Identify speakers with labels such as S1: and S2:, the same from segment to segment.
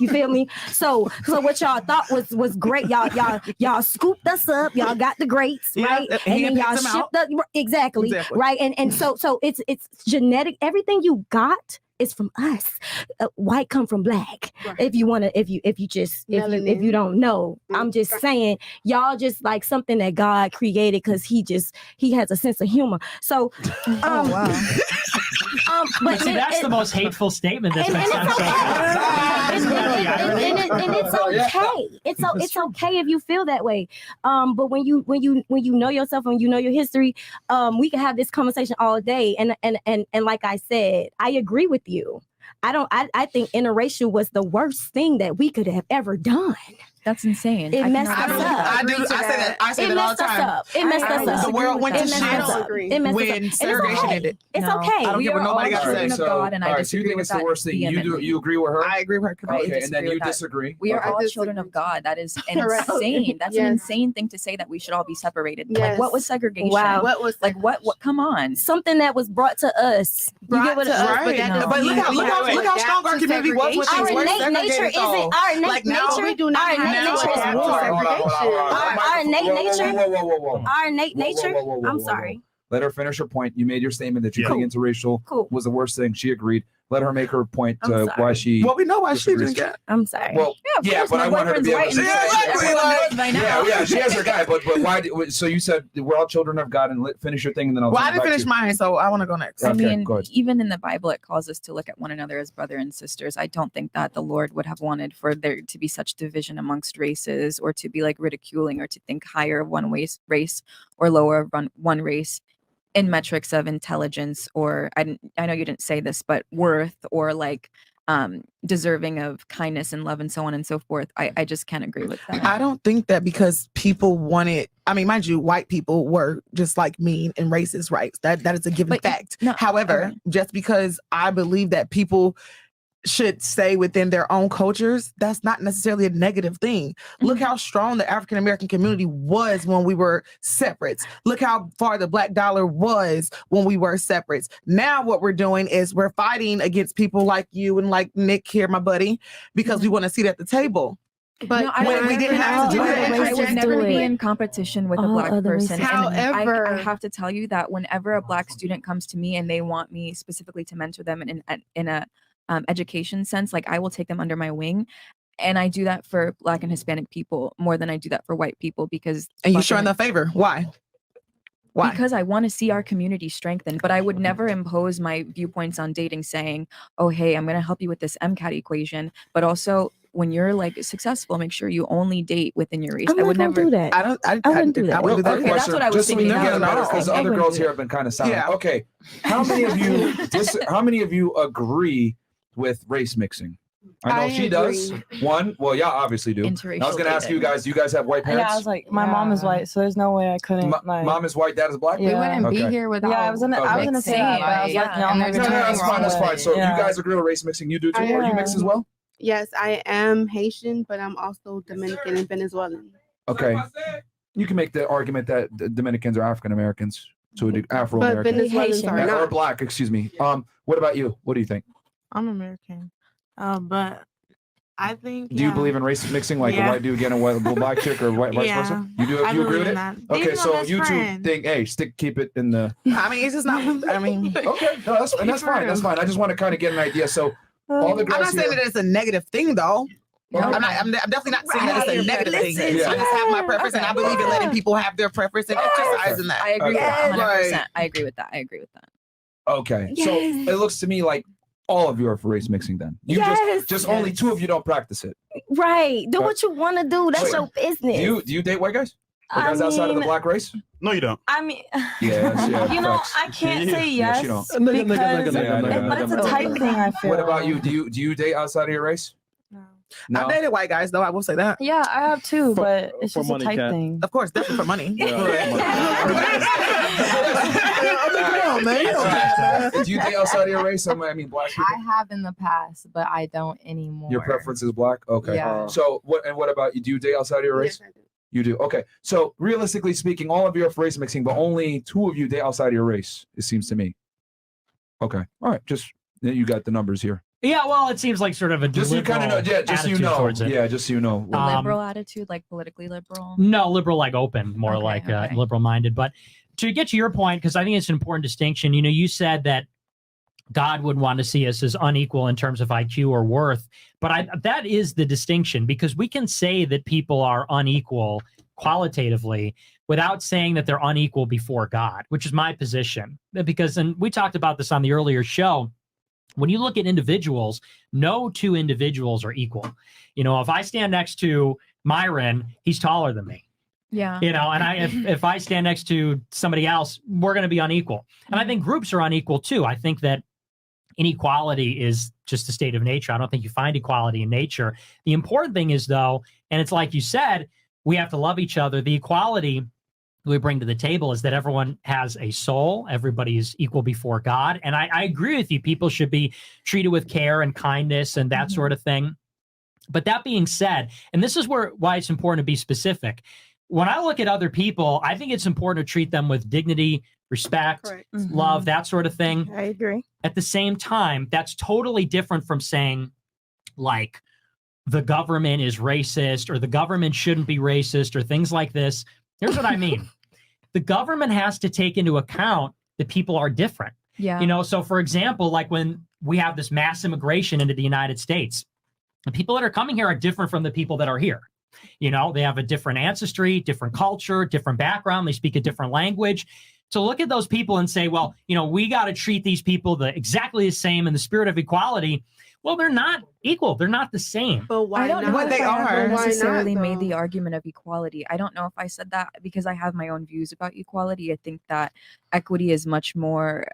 S1: You feel me? So what y'all thought was great. Y'all scooped us up. Y'all got the greats, right? And then y'all shipped up exactly, right? And so it's genetic. Everything you got is from us. White come from black. Right. If you don't know, I'm just saying, y'all just like something that God created because he has a sense of humor. So,
S2: but see, that's the most hateful statement that's been said so far.
S1: And it's okay. It's okay if you feel that way. But when you know yourself and you know your history, we can have this conversation all day. And like I said, I agree with you. I think interracial was the worst thing that we could have ever done.
S3: That's insane.
S1: It messed us up.
S4: I say that all the time.
S1: It messed us up.
S4: The world went to shit when segregation ended.
S1: It's okay.
S4: I don't care what nobody got to say.
S5: So you think it's the worst thing? You agree with her?
S4: I agree with her.
S5: Okay, and then you disagree.
S3: We are all children of God. That is insane. That's an insane thing to say, that we should all be separated. Like, what was segregation?
S1: Wow.
S3: What was what? Come on.
S1: Something that was brought to us.
S4: But look how strong our community was with things.
S1: Our innate nature isn't. Our innate nature. We do not have nature is war. Our innate nature. Our innate nature. I'm sorry.
S5: Let her finish her point. You made your statement that you think interracial was the worst thing. She agreed. Let her make her point why she.
S4: Well, we know why she didn't get.
S1: I'm sorry.
S5: Well, but I want her to be able to say. Yeah, she has her guy. But why? So you said we're all children of God, and finish your thing, and then I'll.
S4: Well, I didn't finish mine, so I want to go next.
S3: I mean, even in the Bible, it calls us to look at one another as brother and sisters. I don't think that the Lord would have wanted for there to be such division amongst races, or to be like ridiculing, or to think higher of one race or lower of one race in metrics of intelligence, or I know you didn't say this, but worth, or like deserving of kindness and love and so on and so forth. I just can't agree with that.
S4: I don't think that because people wanted, I mean, mind you, white people were just like mean and racist rights. That is a given fact. However, just because I believe that people should stay within their own cultures, that's not necessarily a negative thing. Look how strong the African American community was when we were separates. Look how far the Black dollar was when we were separates. Now what we're doing is we're fighting against people like you and like Nick here, my buddy, because we want to sit at the table.
S3: But when we didn't have to do it, I would never be in competition with a Black person. However, I have to tell you that whenever a Black student comes to me and they want me specifically to mentor them in a education sense, like I will take them under my wing, and I do that for Black and Hispanic people more than I do that for white people, because
S4: you showing the favor. Why?
S3: Because I want to see our community strengthen, but I would never impose my viewpoints on dating, saying, oh hey, I'm going to help you with this MCAT equation, but also when you're like successful, make sure you only date within your race. I would never
S1: do that.
S4: I wouldn't do that.
S5: Okay, that's what I was thinking. Because other girls here have been kind of silent. Yeah. Okay, how many of you agree with race mixing? I know she does. One, well, yeah, obviously do. I was going to ask you guys, do you guys have white parents?
S6: Yeah, I was like, my mom is white, so there's no way I couldn't.
S5: Mom is white, dad is Black?
S6: Yeah.
S3: We wouldn't be here without.
S6: Yeah, I was in a state, but I was like, no,
S5: that's fine. So you guys agree with race mixing? You do too? Are you mixed as well?
S7: Yes, I am Haitian, but I'm also Dominican and Venezuelan.
S5: Okay. You can make the argument that the Dominicans are African Americans, so Afro-American.
S7: But Venezuelans are not.
S5: Or Black, excuse me. What about you? What do you think?
S6: I'm American. But I think.
S5: Do you believe in race mixing, like a white dude getting a white Black chick, or vice versa? You do? You agree with it? Okay, so you two think, hey, keep it in the.
S4: I mean, it's just not. I mean,
S5: okay, no, that's fine. That's fine. I just want to kind of get an idea. So all the girls.
S4: I'm not saying that it's a negative thing, though. No, I'm definitely not saying that it's a negative thing. I just have my preference, and I believe in letting people have their preference and exercising that.
S3: I agree with that 100%. I agree with that.
S5: Okay, so it looks to me like all of you are for race mixing then. You just only two of you don't practice it.
S1: Right. Do what you want to do. That's your business.
S5: Do you date white guys? Or guys outside of the Black race?
S8: No, you don't.
S6: I mean,
S1: you
S6: know, I can't say yes because but it's a type thing, I feel.
S5: What about you? Do you date outside of your race?
S4: No. I've dated white guys, though. I will say that.
S6: Yeah, I have too, but it's just a type thing.
S4: Of course, definitely for money.
S5: Do you date outside of your race? I mean, Black people?
S9: I have in the past, but I don't anymore.
S5: Your preference is Black? Okay.
S9: Yeah.
S5: So, what about you? Do you date outside of your race?
S7: Yes, I do.
S5: You do? Okay. So, realistically speaking, all of you are for race mixing, but only two of you date outside of your race, it seems to me. Okay. All right. Just, you got the numbers here.
S2: Yeah, well, it seems like sort of a
S5: just so you kind of know, just so you know, just so you know.
S3: A liberal attitude, like politically liberal.
S2: No, liberal like open, more like liberal-minded. But to get to your point, because I think it's an important distinction. You know, you said that God would want to see us as unequal in terms of IQ or worth, but that is the distinction, because we can say that people are unequal qualitatively without saying that they're unequal before God, which is my position. Because, and we talked about this on the earlier show, when you look at individuals, no two individuals are equal. You know, if I stand next to Myron, he's taller than me.
S3: Yeah.
S2: You know, and if I stand next to somebody else, we're going to be unequal. And I think groups are unequal too. I think that inequality is just a state of nature. I don't think you find equality in nature. The important thing is, though, and it's like you said, we have to love each other. The equality we bring to the table is that everyone has a soul. Everybody is equal before God. And I agree with you. People should be treated with care and kindness and that sort of thing. But that being said, and this is why it's important to be specific. When I look at other people, I think it's important to treat them with dignity, respect, love, that sort of thing.
S1: I agree.
S2: At the same time, that's totally different from saying, like, the government is racist or the government shouldn't be racist or things like this. Here's what I mean. The government has to take into account that people are different.
S3: Yeah.
S2: You know, so for example, like when we have this mass immigration into the United States, the people that are coming here are different from the people that are here. You know, they have a different ancestry, different culture, different background. They speak a different language. So look at those people and say, well, you know, we got to treat these people exactly the same in the spirit of equality. Well, they're not equal. They're not the same.
S7: But why
S3: I don't
S7: not?
S3: know if
S4: they
S3: I
S4: are.
S3: ever
S7: Why
S3: necessarily
S7: not,
S3: made
S7: though?
S3: the argument of equality. I don't know if I said that because I have my own views about equality. I think that equity is much more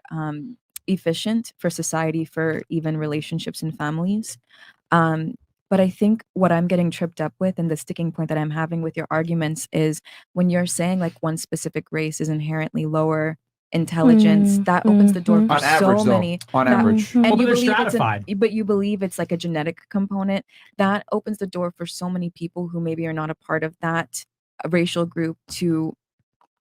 S3: efficient for society, for even relationships and families. But I think what I'm getting tripped up with and the sticking point that I'm having with your arguments is when you're saying like one specific race is inherently lower intelligence, that opens the door for
S5: On average,
S3: so many.
S5: on average.
S3: And
S2: Well,
S3: you
S2: they're
S3: believe
S2: stratified.
S3: but you believe it's like a genetic component that opens the door for so many people who maybe are not a part of that racial group to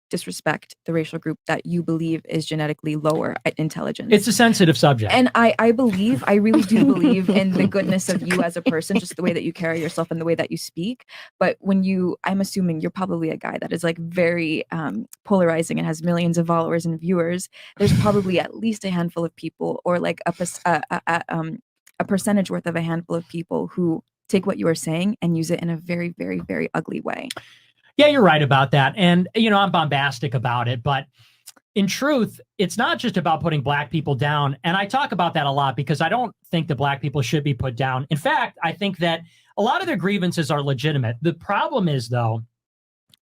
S3: disrespect the racial group that you believe is genetically lower at intelligence.
S2: It's a sensitive subject.
S3: And I really do believe in the goodness of you as a person, just the way that you carry yourself and the way that you speak. But I'm assuming you're probably a guy that is like very polarizing and has millions of followers and viewers. There's probably at least a handful of people, or like a percentage worth of a handful of people who take what you are saying and use it in a very, very, very ugly way.
S2: Yeah, you're right about that. And, you know, I'm bombastic about it. But in truth, it's not just about putting Black people down. And I talk about that a lot because I don't think that Black people should be put down. In fact, I think that a lot of their grievances are legitimate. The problem is, though,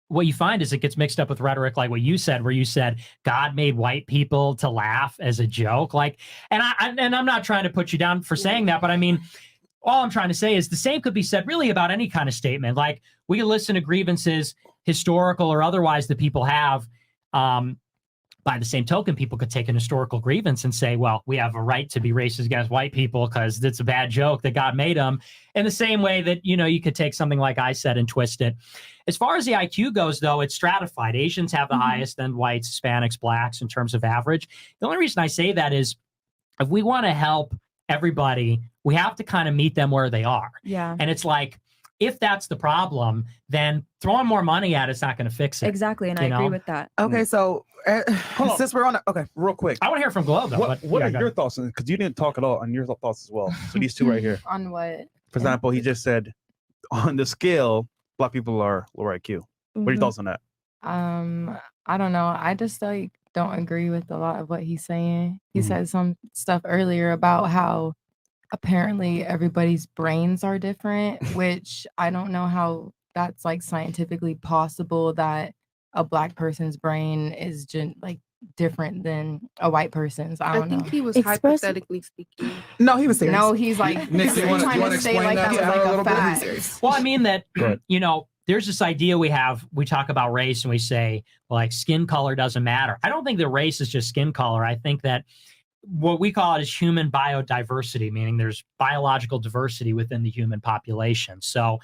S2: what you find is it gets mixed up with rhetoric like what you said, where you said God made white people to laugh as a joke. Like, and I'm not trying to put you down for saying that, but I mean, all I'm trying to say is the same could be said really about any kind of statement. Like, we can listen to grievances, historical or otherwise, that people have. By the same token, people could take an historical grievance and say, well, we have a right to be racist against white people because it's a bad joke that God made them. In the same way that, you know, you could take something like I said and twist it. As far as the IQ goes, though, it's stratified. Asians have the highest, then whites, Hispanics, Blacks in terms of average. The only reason I say that is if we want to help everybody, we have to kind of meet them where they are.
S3: Yeah.
S2: And it's like, if that's the problem, then throwing more money at it's not going to fix it.
S3: Exactly. And I agree with that.
S4: Okay, so since we're on real quick.
S2: I want to hear from Glow, though.
S8: What are your thoughts on it? Because you didn't talk at all on your thoughts as well. So these two right here.
S9: On what?
S8: For example, he just said on the scale, Black people are lower IQ. What are your thoughts on that?
S9: I don't know. I just like don't agree with a lot of what he's saying. He said some stuff earlier about how apparently everybody's brains are different, which I don't know how that's like scientifically possible that a Black person's brain is different than a white person's. I think
S7: he was hypothetically speaking.
S4: No, he was serious.
S9: No, he's like
S5: Nick, do you want to
S9: explain
S5: explain that to her a little
S9: bit?
S2: Well, I mean that, you know, there's this idea we talk about race and we say, like, skin color doesn't matter. I don't think that race is just skin color. I think that what we call it is human biodiversity, meaning there's biological diversity within the human population. So,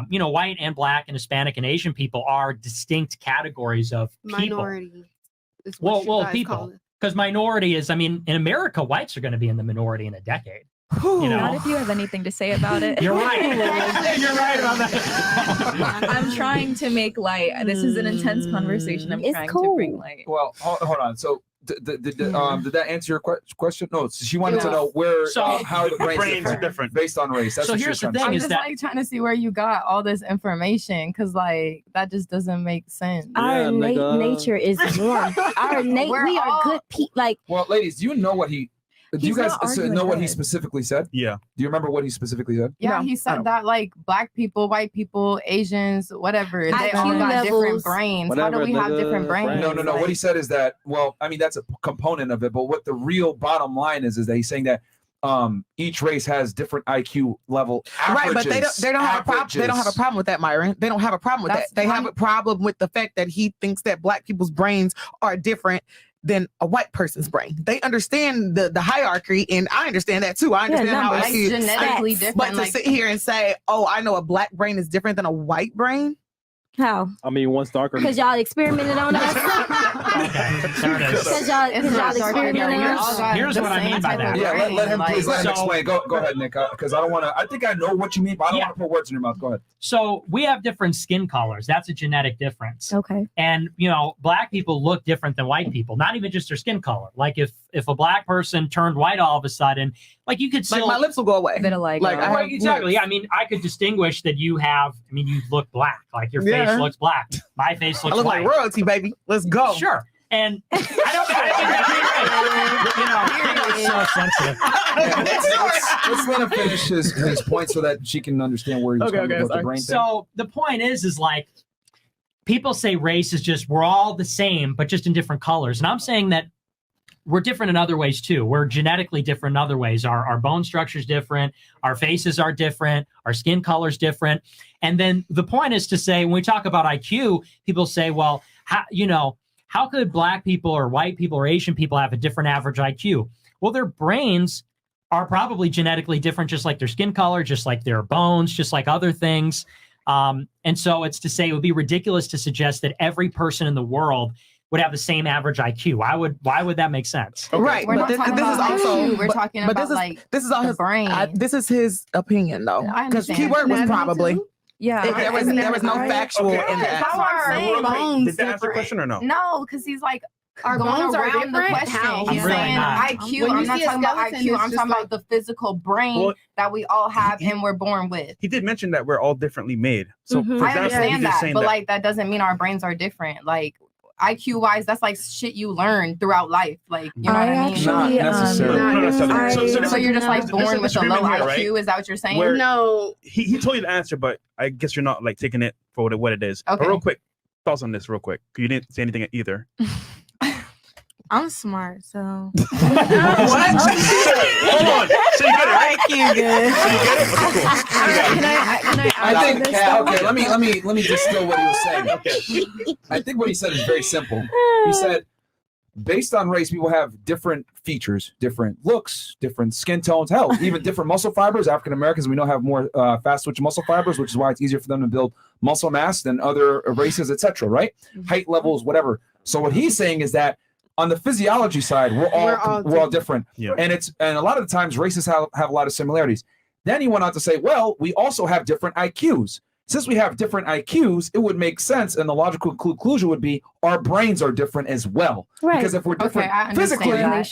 S2: you know, white and Black and Hispanic and Asian people are distinct categories of people.
S7: Minority. Well,
S2: people. Because minority is, I mean, in America, whites are going to be in the minority in a decade. You know,
S3: not if you have anything to say about it.
S2: You're right. You're right about that.
S3: I'm trying to make light. This is an intense conversation. I'm trying to bring light.
S5: Well, hold on. So did that answer your question? No, she wanted to know where how the brains are different based on race. That's
S2: so here's the thing:
S9: I'm
S2: is
S9: just
S2: that
S9: like trying to see where you got all this information, because like that just doesn't make sense.
S1: Our innate nature is warm. Our innate, we are good people. Like,
S5: well, ladies, do you know what he? Do you guys know what he specifically said?
S8: Yeah.
S5: Do you remember what he specifically said?
S9: Yeah, he said that like black people, white people, Asians, whatever, they all got different brains. How do we have different brains?
S5: No.
S9: Like,
S5: what he said is that, well, I mean, that's a component of it, but what the real bottom line is that he's saying that each race has different IQ level averages.
S4: Right, but they don't have a problem. They don't have a problem with that, Myron. They don't have a problem with that. They have a problem with the fact that he thinks that black people's brains are different than a white person's brain. They understand the hierarchy, and I understand that too. I understand how
S9: like genetically different.
S4: But to sit here and say, "Oh, I know a black brain is different than a white brain,"
S1: how?
S10: I mean, one's darker.
S1: Because y'all experimented on us. Because y'all experimented on us.
S2: Here's what I mean by that.
S5: Yeah, let him please let him explain. Go ahead, Nick, because I don't want to. I think I know what you mean, but I don't want to put words in your mouth. Go ahead.
S2: So we have different skin colors. That's a genetic difference.
S1: Okay.
S2: And black people look different than white people. Not even just their skin color. Like if a black person turned white all of a sudden, like you could still,
S4: like my lips will go away.
S2: Right, exactly. Yeah, I mean, I could distinguish that you have. I mean, you look black. Like your face looks black. My face looks
S4: I look
S2: white.
S4: like royalty, baby. Let's go.
S2: Sure. And I don't think so sensitive.
S5: Let's let him finish his point so that she can understand where he's coming with the brain thing.
S2: So the point is like people say race is just we're all the same, but just in different colors. And I'm saying that we're different in other ways too. We're genetically different in other ways. Our bone structure is different. Our faces are different. Our skin color is different. And then the point is to say, when we talk about IQ, people say, well, how could black people or white people or Asian people have a different average IQ? Well, their brains are probably genetically different, just like their skin color, just like their bones, just like other things. And so it's to say it would be ridiculous to suggest that every person in the world would have the same average IQ. Why would that make sense?
S4: Okay. Right.
S9: We're
S4: but
S9: not talking about IQ. We're talking about
S4: this is all his
S9: brain.
S4: This is his opinion though. Because the key word was probably.
S3: Yeah.
S4: There was no factual in that.
S9: How are bones
S8: Did that answer the question or no?
S9: No, because he's like
S7: our bones are different.
S9: The question.
S7: How?
S9: He's saying IQ. I'm not talking about IQ. I'm talking about the physical brain that we all have and we're born with.
S8: He did mention that we're all differently made. So
S9: I understand that, but like that doesn't mean our brains are different. Like IQ wise, that's like shit you learn throughout life. Like, you know what I mean?
S5: Not necessarily.
S9: So you're just like born with a low IQ? Right? Is that what you're saying?
S7: No.
S8: He told you the answer, but I guess you're not like taking it for what it is.
S9: Okay.
S8: But real quick, thoughts on this real quick. You didn't say anything either.
S7: I'm smart, so.
S8: What? Hold on. So you get it, right?
S7: IQ good.
S8: So you get it?
S7: Can I
S5: I think
S7: this
S5: okay, let me distill what he was saying.
S8: Okay.
S5: I think what he said is very simple. He said, based on race, people have different features, different looks, different skin tones, hell, even different muscle fibers. African Americans, we know, have more fast twitch muscle fibers, which is why it's easier for them to build muscle mass than other races, etc. Right? Height levels, whatever. So what he's saying is that on the physiology side, we're all different.
S8: Yeah.
S5: And a lot of the times races have a lot of similarities. Then he went on to say, well, we also have different IQs. Since we have different IQs, it would make sense, and the logical conclusion would be our brains are different as well.
S1: Right.
S5: Because if we're different physically,
S1: right?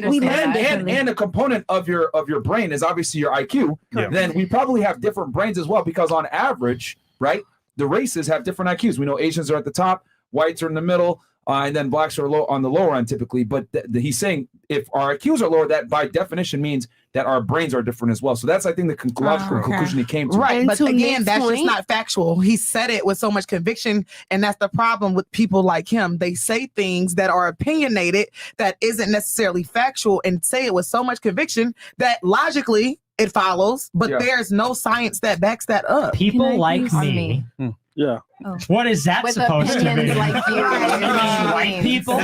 S1: We learn differently.
S5: and a component of your brain is obviously your IQ, then we probably have different brains as well, because on average, right, the races have different IQs. We know Asians are at the top, whites are in the middle, and then blacks are on the lower end typically. But he's saying if our IQs are lower, that by definition means that our brains are different as well. So that's, I think, the logical conclusion he came to.
S4: Right,
S7: And
S4: but
S7: to
S4: again,
S7: Nick's
S4: that's just
S7: point-
S4: not factual. He said it with so much conviction, and that's the problem with people like him. They say things that are opinionated that isn't necessarily factual, and say it with so much conviction that logically it follows, but there's no science that backs that up.
S2: People like me.
S10: Yeah.
S7: Oh.
S2: What is that
S9: With
S2: supposed to
S9: opinions
S2: mean?
S9: like you.
S2: White people?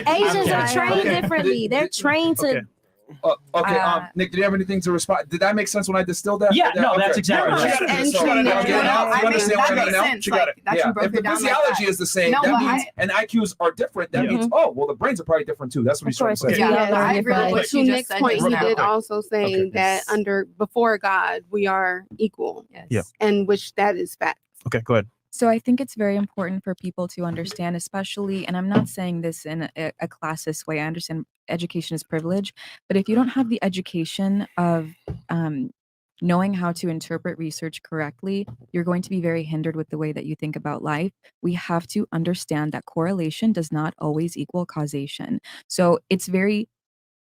S1: Asians are trained differently. They're trained to
S5: Okay, Nick, did you have anything to respond? Did that make sense when I distilled that?
S2: Yeah, no, that's exactly right.
S5: If the physiology is the same, that means and IQs are different. That means the brains are probably different too. That's what he's trying to say.
S7: I agree with what you just said. He did also say that before God we are equal.
S8: Yes.
S7: And which that is fact.
S8: Okay, go ahead.
S3: So I think it's very important for people to understand, especially, and I'm not saying this in a classist way. I understand education is privilege, but if you don't have the education of knowing how to interpret research correctly, you're going to be very hindered with the way that you think about life. We have to understand that correlation does not always equal causation. So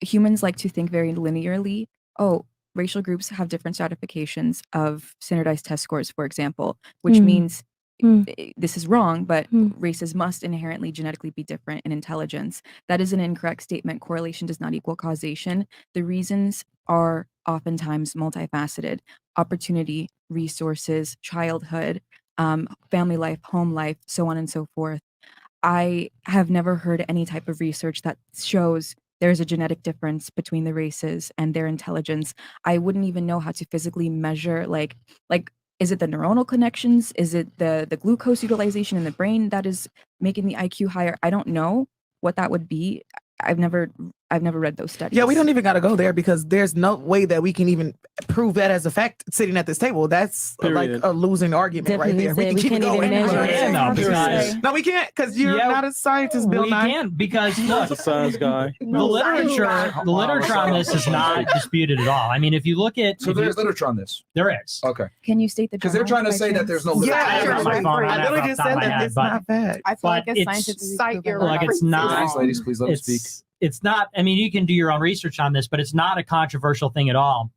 S3: humans like to think very linearly. Oh, racial groups have different stratifications of standardized test scores, for example, which means this is wrong, but races must inherently genetically be different in intelligence. That is an incorrect statement. Correlation does not equal causation. The reasons are oftentimes multifaceted: opportunity, resources, childhood, family life, home life, so on and so forth. I have never heard any type of research that shows there's a genetic difference between the races and their intelligence. I wouldn't even know how to physically measure, like, is it the neuronal connections? Is it the glucose utilization in the brain that is making the IQ higher? I don't know what that would be. I've never read those studies.
S4: Yeah, we don't even got to go there because there's no way that we can even prove that as a fact sitting at this table. That's like a losing argument right there. We can keep going. No, we can't because you're not a scientist, Bill.
S2: We can't because look,
S8: a science guy.
S2: The literature on this is not disputed at all. I mean, if you look at
S5: there's literature on this.
S2: There is.
S5: Okay.
S3: Can you state the
S5: because they're trying to say that there's no literature.
S4: Yeah, I literally just said that it's not fact.
S9: I feel like it's scientifically proven.
S2: Like it's not.
S5: Ladies, please let me speak.
S2: It's not, I mean, you can do your own research on this, but it's not a controversial thing at all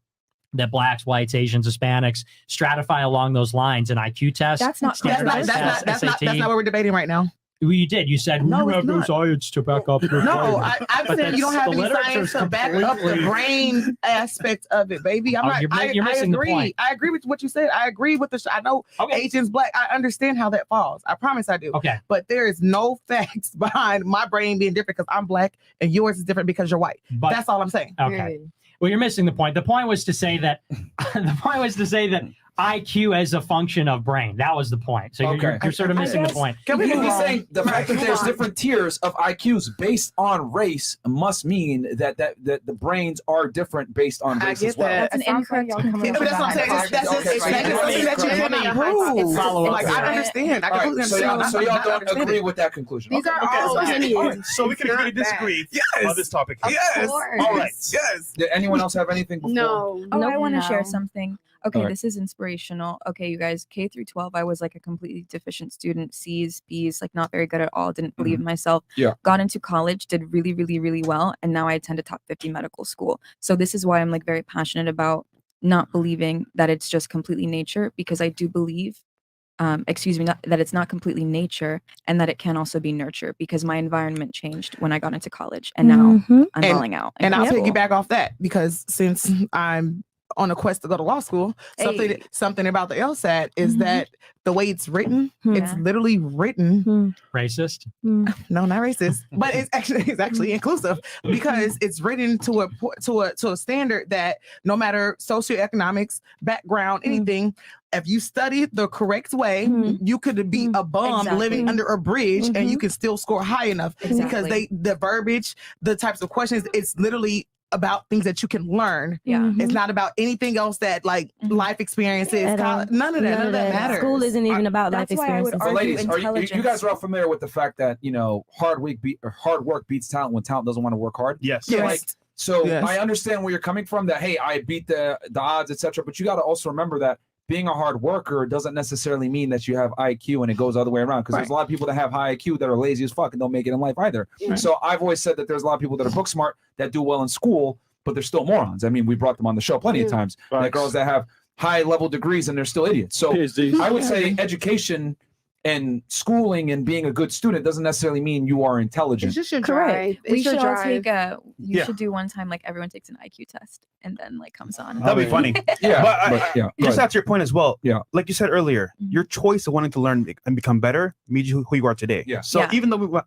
S2: that blacks, whites, Asians, Hispanics stratify along those lines in IQ tests.
S4: That's not what we're debating right now.
S2: Well, you did. You said
S4: no,
S2: we have no science to back up your
S4: No, I'm saying you don't have any science to back up the brain aspect of it, baby. I'm not.
S2: You're missing
S4: I agree.
S2: The point.
S4: I agree with what you said. I agree with I know Asians, black. I understand how that falls. I promise I do.
S2: Okay.
S4: But there is no facts behind my brain being different because I'm black and yours is different because you're white. But, that's all I'm saying.
S2: Okay. Well, you're missing the point. The point was to say that. IQ as a function of brain. That was the point. So you're sort of missing the point.
S5: He's saying the fact that there's different tiers of IQs based on race must mean that the brains are different based on race as well.
S3: That's an incorrect.
S4: That's what I'm saying. That's something that you cannot prove. Like I understand. I completely understand.
S5: So y'all don't agree with that conclusion.
S7: These are all opinions.
S8: So we can agree to disagree on this topic.
S5: Yes. All right. Yes. Did anyone else have anything before?
S7: No.
S3: Oh, I want to share something. Okay,
S5: right.
S3: This is inspirational. Okay, you guys, K through 12, I was like a completely deficient student, C's, B's, like not very good at all, didn't believe in myself.
S5: Yeah.
S3: Got into college, did really, really, really well, and now I attend a top 50 medical school. So this is why I'm like very passionate about not believing that it's just completely nature, because I do believe, that it's not completely nature and that it can also be nurture, because my environment changed when I got into college and now I'm falling out.
S4: And I'll piggyback off that because since I'm on a quest to go to law school, something about the LSAT is that the way it's written, it's literally written
S2: racist.
S4: No, not racist, but it's actually inclusive because it's written to a standard that no matter socioeconomics, background, anything, if you study it the correct way, you could be a bum living under a bridge and you can still score high enough because the verbiage, the types of questions, it's literally about things that you can learn.
S1: Yeah.
S4: It's not about anything else that like life experiences. None of that matters.
S1: School isn't even about life experiences.
S5: So ladies, you guys are all familiar with the fact that, hard work beats talent when talent doesn't want to work hard?
S8: Yes.
S5: So I understand where you're coming from, that, hey, I beat the odds, etc. But you got to also remember that being a hard worker doesn't necessarily mean that you have IQ, and it goes the other way around, because there's a lot of people that have high IQ that are lazy as fuck and don't make it in life either. So I've always said that there's a lot of people that are book smart that do well in school, but they're still morons. I mean, we brought them on the show plenty of times. Like girls that have high level degrees and they're still idiots. So I would say education and schooling and being a good student doesn't necessarily mean you are intelligent.
S7: It's just your drive.
S3: We should all take you should do one time, like everyone takes an IQ test and then like comes on.
S8: That'd be funny. But just to your point as well.
S5: Yeah.
S8: Like you said earlier, your choice of wanting to learn and become better means who you are today.
S5: Yeah.
S8: So even though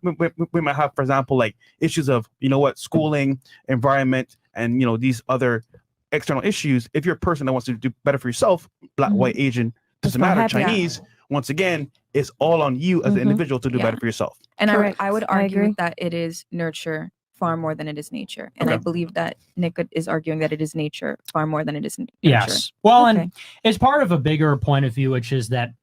S8: we might have, for example, like issues of, schooling, environment, and these other external issues, if you're a person that wants to do better for yourself, black, white, Asian, doesn't matter, Chinese, once again, it's all on you as an individual to do better for yourself.
S3: And I would argue that it is nurture far more than it is nature. And I believe that Nick is arguing that it is nature far more than it is nurture.
S2: Yes. Well, and it's part of a bigger point of view, which is that